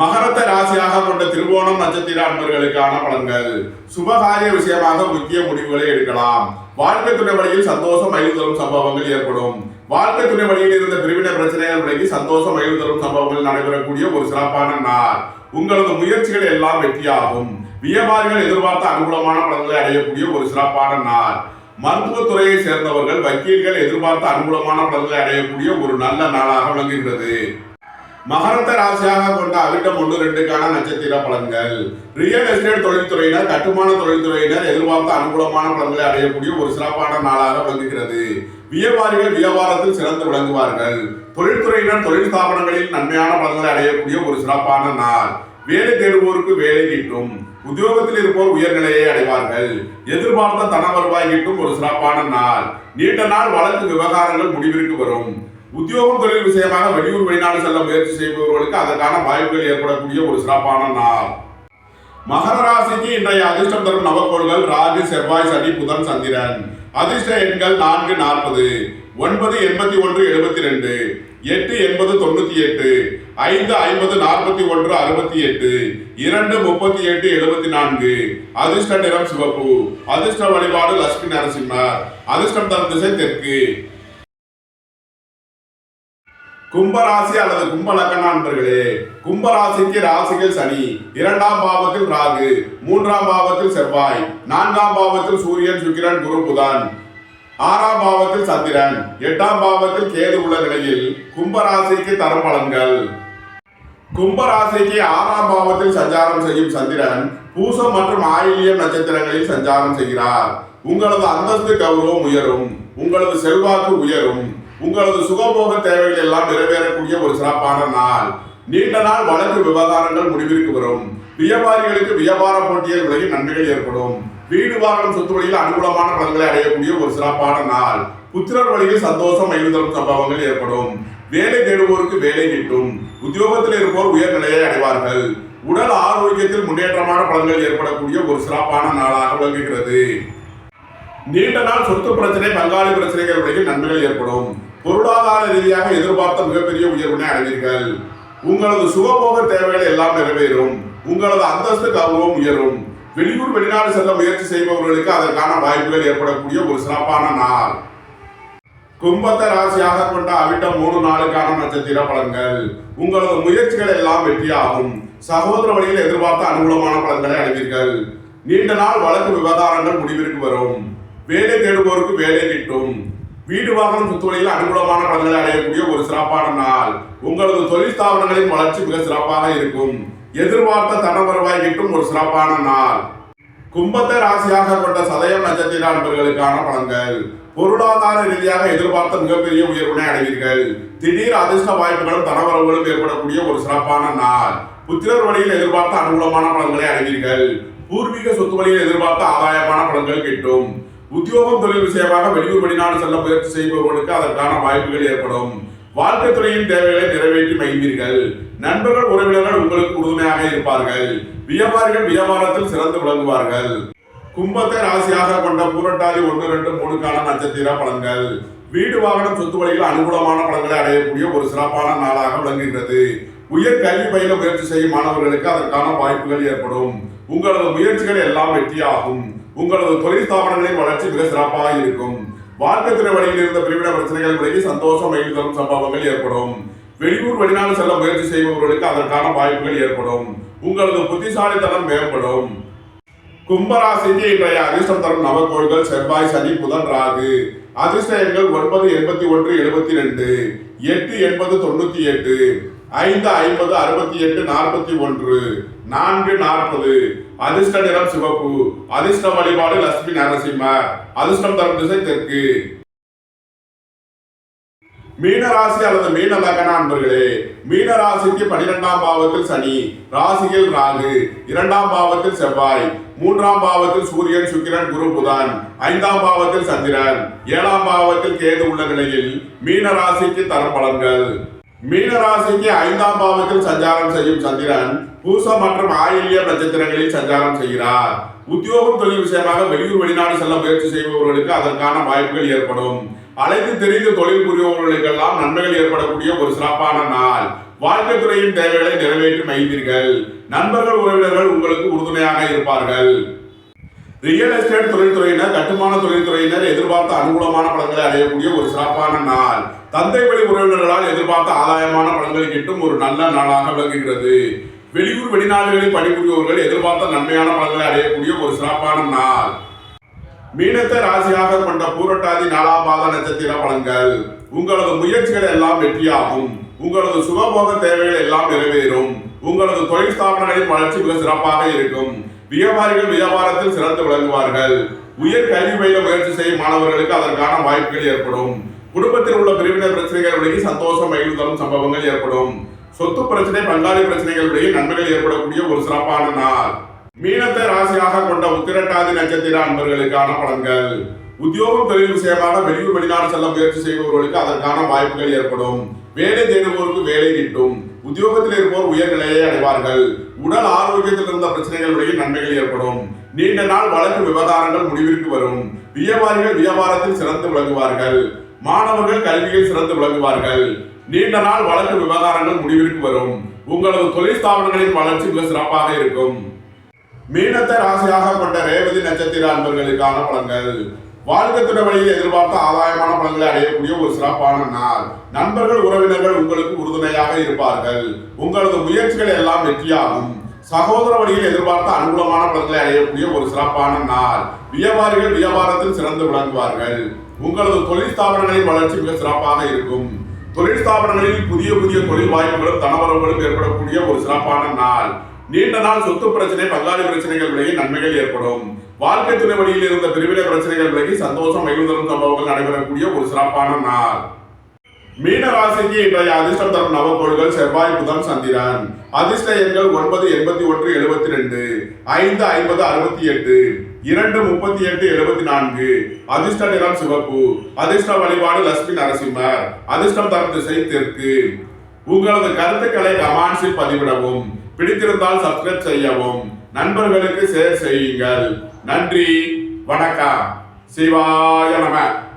மகரத்தை ராசியாக கொண்ட திருவோணம் நட்சத்திர அன்பர்களுக்கான பலன்கள். சுபகாரிய விஷயமாக முக்கிய முடிவுகளை எடுக்கலாம். வாழ்க்கை துணை வழியில் சந்தோஷம் மகிழ்வு தரும் சம்பவங்கள் ஏற்படும். வாழ்க்கை துணை வழியில் இருந்த பிரிவினை பிரச்சனைகள் விலகி சந்தோஷம் மகிழ்வு தரும் சம்பவங்கள் நடைபெறக்கூடிய ஒரு சிறப்பான நாள். உங்களது முயற்சிகள் எல்லாம் வெற்றியாகும். வியாபாரிகள் எதிர்பார்த்த அனுகூலமான பலன்களை அடையக்கூடிய ஒரு சிறப்பான நாள். மருத்துவத்துறையை சேர்ந்தவர்கள், வக்கீல்கள் எதிர்பார்த்த அனுகூலமான பலன்களை அடையக்கூடிய ஒரு நல்ல நாளாக விளங்குகிறது. மகரத்தை ராசியாக கொண்ட அவிட்டம் 1, 2க்கான நட்சத்திர பலன்கள். ரியல் எஸ்டேட் தொழில்துறையினர், கட்டுமான தொழில்துறையினர் எதிர்பார்த்த அனுகூலமான பலன்களை அடையக்கூடிய ஒரு சிறப்பான நாளாக விளங்குகிறது. வியாபாரிகள் வியாபாரத்தில் சிறந்து விளங்குவார்கள். தொழில்துறையினர் தொழில் ஸ்தாபனங்களில் நன்மையான பலன்களை அடையக்கூடிய ஒரு சிறப்பான நாள். வேலை தேடுவோருக்கு வேலை கிட்டும். உத்தியோகத்தில் இருப்போர் உயர்நிலையை அடைவார்கள். எதிர்பார்த்த தன வருவாய் கிட்டும் ஒரு சிறப்பான நாள். நீண்ட நாள் வழக்கு விவகாரங்கள் முடிவிற்கு வரும். உத்தியோகம் தொழில் விஷயமாக வெளியூர் வெளிநாடு செல்ல முயற்சி செய்பவர்களுக்கு அதற்கான வாய்ப்புகள் ஏற்படக்கூடிய ஒரு சிறப்பான நாள். மகர ராசிக்கு இன்றைய அதிர்ஷ்டம் தரும் நவக்கோள்கள் ராகு, செவ்வாய், சனி, புதன், சந்திரன். அதிர்ஷ்ட எண்கள் 4, 40, 9, 81, 72, 8, 80, 98, 5, 50, 41, 68, 2, 38, 74. அதிர்ஷ்ட நிறம் சிவப்பு. அதிர்ஷ்ட வழிபாடு லட்சுமி நரசிம்மர். அதிர்ஷ்டம் தரும் திசை தெற்கு. கும்பராசி அல்லது கும்ப லக்கண அன்பர்களே, கும்பராசிக்கு ராசியில் சனி, 2ஆம் பாவத்தில் ராகு, 3ஆம் பாவத்தில் செவ்வாய், 4ஆம் பாவத்தில் சூரியன் சுக்கிரன் குரு புதன், 6ஆம் பாவத்தில் சந்திரன், 8ஆம் பாவத்தில் கேது உள்ள நிலையில் கும்பராசிக்கு தரும் பலன்கள். கும்பராசிக்கு 6ஆம் பாவத்தில் சஞ்சாரம் செய்யும் சந்திரன் பூசம் மற்றும் ஆயில்யம் நட்சத்திரங்களில் சஞ்சாரம் செய்கிறார். உங்களது அந்தஸ்து கௌரவம் உயரும். உங்களது செல்வாக்கு உயரும். உங்களது சுகபோக தேவைகள் எல்லாம் நிறைவேறக்கூடிய ஒரு சிறப்பான நாள். நீண்ட நாள் வழக்கு விவகாரங்கள் முடிவிற்கு வரும். வியாபாரிகளுக்கு வியாபார போட்டியில் விலகி நன்மைகள் ஏற்படும். வீடு வாகனம் சொத்து வழியில் அனுகூலமான பலன்களை அடையக்கூடிய ஒரு சிறப்பான நாள். புத்திரர் வழியில் சந்தோஷம் மகிழ்வு தரும் சம்பவங்கள் ஏற்படும். வேலை தேடுவோருக்கு வேலை கிட்டும். உத்தியோகத்தில் இருப்போர் உயர்நிலையை அடைவார்கள். உடல் ஆரோக்கியத்தில் முன்னேற்றமான பலன்கள் ஏற்படக்கூடிய ஒரு சிறப்பான நாளாக விளங்குகிறது. நீண்ட நாள் சொத்து பிரச்சனை, பங்காளி பிரச்சனைகள் வழியில் நன்மைகள் ஏற்படும். பொருளாதார ரீதியாக எதிர்பார்த்த மிகப்பெரிய உயர்வினை அடைவீர்கள். உங்களது சுகபோக தேவைகள் எல்லாம் நிறைவேறும். உங்களது அந்தஸ்து கௌரவம் உயரும். வெளியூர் வெளிநாடு செல்ல முயற்சி செய்பவர்களுக்கு அதற்கான வாய்ப்புகள் ஏற்படக்கூடிய ஒரு சிறப்பான நாள். கும்பத்தை ராசியாக கொண்ட அவிட்டம் 3 நாளுக்கான நட்சத்திர பலன்கள். உங்களது முயற்சிகள் எல்லாம் வெற்றியாகும். சகோதர வழியில் எதிர்பார்த்த அனுகூலமான பலன்களை அடைவீர்கள். நீண்ட நாள் வழக்கு விவகாரங்கள் முடிவிற்கு வரும். வேலை தேடுவோருக்கு வேலை கிட்டும். வீடு வாகனம் சுற்றுவழியில் அனுகூலமான பலன்களை அடையக்கூடிய ஒரு சிறப்பான நாள். உங்களது தொழில் ஸ்தாபனங்களின் வளர்ச்சி மிக சிறப்பாக இருக்கும். எதிர்பார்த்த தன வருவாய் கிட்டும் ஒரு சிறப்பான நாள். கும்பத்தை ராசியாக கொண்ட சதயம் நட்சத்திர அன்பர்களுக்கான பலன்கள். பொருளாதார ரீதியாக எதிர்பார்த்த மிகப்பெரிய உயர்வினை அடைவீர்கள். திடீர் அதிர்ஷ்ட வாய்ப்புகளும் தனவரவுகளும் ஏற்படக்கூடிய ஒரு சிறப்பான நாள். புத்திரர் வழியில் எதிர்பார்த்த அனுகூலமான பலன்களை அடைவீர்கள். பூர்வீக சொத்து வழியில் எதிர்பார்த்த ஆதாயமான பலன்கள் கிட்டும். உத்தியோகம் தொழில் விஷயமாக வெளியூர் வெளிநாடு செல்ல முயற்சி செய்பவர்களுக்கு அதற்கான வாய்ப்புகள் ஏற்படும். வாழ்க்கை துறையின் தேவைகளை நிறைவேற்றி மகிழ்வீர்கள். நண்பர்கள் உறவினர்கள் உங்களுக்கு உறுதுணையாக இருப்பார்கள். வியாபாரிகள் வியாபாரத்தில் சிறந்து விளங்குவார்கள். கும்பத்தை ராசியாக கொண்ட பூரட்டாதி 1, 2, 3 நட்சத்திர பலன்கள். வீடு வாகனம் சொத்து வழியில் அனுகூலமான பலன்களை அடையக்கூடிய ஒரு சிறப்பான நாளாக விளங்குகிறது. உயர் கல்வி பயில முயற்சி செய்யும் மாணவர்களுக்கு அதற்கான வாய்ப்புகள் ஏற்படும். உங்களது முயற்சிகள் எல்லாம் வெற்றியாகும். உங்களது தொழில் ஸ்தாபனங்களின் வளர்ச்சி மிக சிறப்பாக இருக்கும். வாழ்க்கை துறை வழியில் இருந்த பிரிவின பிரச்சனைகள் விலகி சந்தோஷம் மகிழ்வு தரும் சம்பவங்கள் ஏற்படும். வெளியூர் வெளிநாடு செல்ல முயற்சி செய்பவர்களுக்கு அதற்கான வாய்ப்புகள் ஏற்படும். உங்களது புத்திசாலித்தனம் மேம்படும். கும்பராசிக்கு இன்றைய அதிர்ஷ்டம் தரும் நவக்கோள்கள் செவ்வாய், சனி, புதன், ராகு. அதிர்ஷ்ட எண்கள் 9, 81, 72, 8, 80, 98, 5, 50, 68, 41, 4, 40. அதிர்ஷ்ட நிறம் சிவப்பு. அதிர்ஷ்ட வழிபாடு லட்சுமி நரசிம்மர். அதிர்ஷ்டம் தரும் திசை தெற்கு. மீனராசி அல்லது மீன லக்ன அன்பர்களே, மீனராசிக்கு 12ஆம் பாவத்தில் சனி, ராசியில் ராகு, 2ஆம் பாவத்தில் செவ்வாய், 3ஆம் பாவத்தில் சூரியன், சுக்கிரன், குரு, புதன், 5ஆம் பாவத்தில் சந்திரன், 7ஆம் பாவத்தில் கேது உள்ள நிலையில் மீனராசிக்கு தரும் பலன்கள். மீனராசிக்கு 5ஆம் பாவத்தில் சஞ்சாரம் செய்யும் சந்திரன் பூசம் மற்றும் ஆயில்யம் நட்சத்திரங்களில் சஞ்சாரம் செய்கிறார். உத்தியோகம் தொழில் விஷயமாக வெளியூர் வெளிநாடு செல்ல முயற்சி செய்பவர்களுக்கு அதற்கான வாய்ப்புகள் ஏற்படும். அழைத்து தெரிந்து தொழில் புரிபவர்களுக்கெல்லாம் நன்மைகள் ஏற்படக்கூடிய ஒரு சிறப்பான நாள். வாழ்க்கை துறையின் தேவைகளை நிறைவேற்றி மகிழ்வீர்கள். நண்பர்கள் உறவினர்கள் உங்களுக்கு உறுதுணையாக இருப்பார்கள். ரியல் எஸ்டேட் தொழில்துறையினர், கட்டுமான தொழில்துறையினர் எதிர்பார்த்த அனுகூலமான பலன்களை அடையக்கூடிய ஒரு சிறப்பான நாள். தந்தை வழி உறவினர்களால் எதிர்பார்த்த ஆதாயமான பலன்கள் கிட்டும் ஒரு நல்ல நாளாக விளங்குகிறது. வெளியூர் வெளிநாடுகளில் பணிபுரிபவர்கள் எதிர்பார்த்த நன்மையான பலன்களை அடையக்கூடிய ஒரு சிறப்பான நாள். மீனத்தை ராசியாக கொண்ட பூரட்டாதி 4ஆம் பாத நட்சத்திர பலன்கள். உங்களது முயற்சிகள் எல்லாம் வெற்றியாகும். உங்களது சுகபோக தேவைகள் எல்லாம் நிறைவேறும். உங்களது தொழில் ஸ்தாபனங்களின் வளர்ச்சி மிக சிறப்பாக இருக்கும். வியாபாரிகள் வியாபாரத்தில் சிறந்து விளங்குவார்கள். உயர் கல்வி பயில முயற்சி செய்யும் மாணவர்களுக்கு அதற்கான வாய்ப்புகள் ஏற்படும். குடும்பத்தில் உள்ள பிரிவினர் பிரச்சனைகள் விலகி சந்தோஷம் மகிழ்வு தரும் சம்பவங்கள் ஏற்படும். சொத்து பிரச்சனை, பங்காளி பிரச்சனைகள் விலகி நன்மைகள் ஏற்படக்கூடிய ஒரு சிறப்பான நாள். மீனத்தை ராசியாக கொண்ட உத்திரட்டாதி நட்சத்திர அன்பர்களுக்கான பலன்கள். உத்தியோகம் தொழில் விஷயமாக வெளியூர் வெளிநாடு செல்ல முயற்சி செய்பவர்களுக்கு அதற்கான வாய்ப்புகள் ஏற்படும். வேலை தேடுவோருக்கு வேலை கிட்டும். உத்தியோகத்தில் இருப்போர் உயர்நிலையை அடைவார்கள். உடல் ஆரோக்கியத்தில் இருந்த பிரச்சனைகள் விலகி நன்மைகள் ஏற்படும். நீண்ட நாள் வழக்கு விவகாரங்கள் முடிவிற்கு வரும். வியாபாரிகள் வியாபாரத்தில் சிறந்து விளங்குவார்கள். மாணவர்கள் கல்வியில் சிறந்து விளங்குவார்கள். நீண்ட நாள் வழக்கு விவகாரங்கள் முடிவிற்கு வரும். உங்களது தொழில் ஸ்தாபனங்களின் வளர்ச்சி மிக சிறப்பாக இருக்கும். மீனத்தை ராசியாக கொண்ட ரேவதி நட்சத்திர அன்பர்களுக்கான பலன்கள். வாழ்க்கை துறை வழியில் எதிர்பார்த்த ஆதாயமான பலன்களை அடையக்கூடிய ஒரு சிறப்பான நாள். நண்பர்கள் உறவினர்கள் உங்களுக்கு உறுதுணையாக இருப்பார்கள். உங்களது முயற்சிகள் எல்லாம் வெற்றியாகும். சகோதர வழியில் எதிர்பார்த்த அனுகூலமான பலன்களை அடையக்கூடிய ஒரு சிறப்பான நாள். வியாபாரிகள் வியாபாரத்தில் சிறந்து விளங்குவார்கள். உங்களது தொழில் ஸ்தாபனங்களின் வளர்ச்சி மிக சிறப்பாக இருக்கும். தொழில் ஸ்தாபனங்களில் புதிய புதிய தொழில் வாய்ப்புகளும் தனவரவுகளும் ஏற்படக்கூடிய ஒரு சிறப்பான நாள். நீண்ட நாள் சொத்து பிரச்சனை, பங்காளி பிரச்சனைகள் விலகி நன்மைகள் ஏற்படும். வாழ்க்கை துணை வழியில் இருந்த பிரிவினை பிரச்சனைகள் விலகி சந்தோஷம் மகிழ்வு தரும் சம்பவங்கள் நடைபெறக்கூடிய ஒரு சிறப்பான நாள். மீன ராசிக்கு இன்றைய அதிர்ஷ்டம் தரும் நவக்கோள்கள் செவ்வாய், புதன், சந்திரன். அதிர்ஷ்ட எண்கள் 9, 81, 72, 5, 50, 68, 23874. அதிர்ஷ்ட நிறம் சிவப்பு. அதிர்ஷ்ட வழிபாடு லட்சுமி நரசிம்மர். அதிர்ஷ்டம் தரும் திசை தெற்கு. உங்களது கருத்துக்களை கமெண்ட்ஸில் பதிவிடவும். பிடித்திருந்தால் சப்ஸ்கிரைப் செய்யவும். நண்பர்களுக்கு ஷேர் செய்யுங்கள். நன்றி, வணக்கம். சிவாய நம.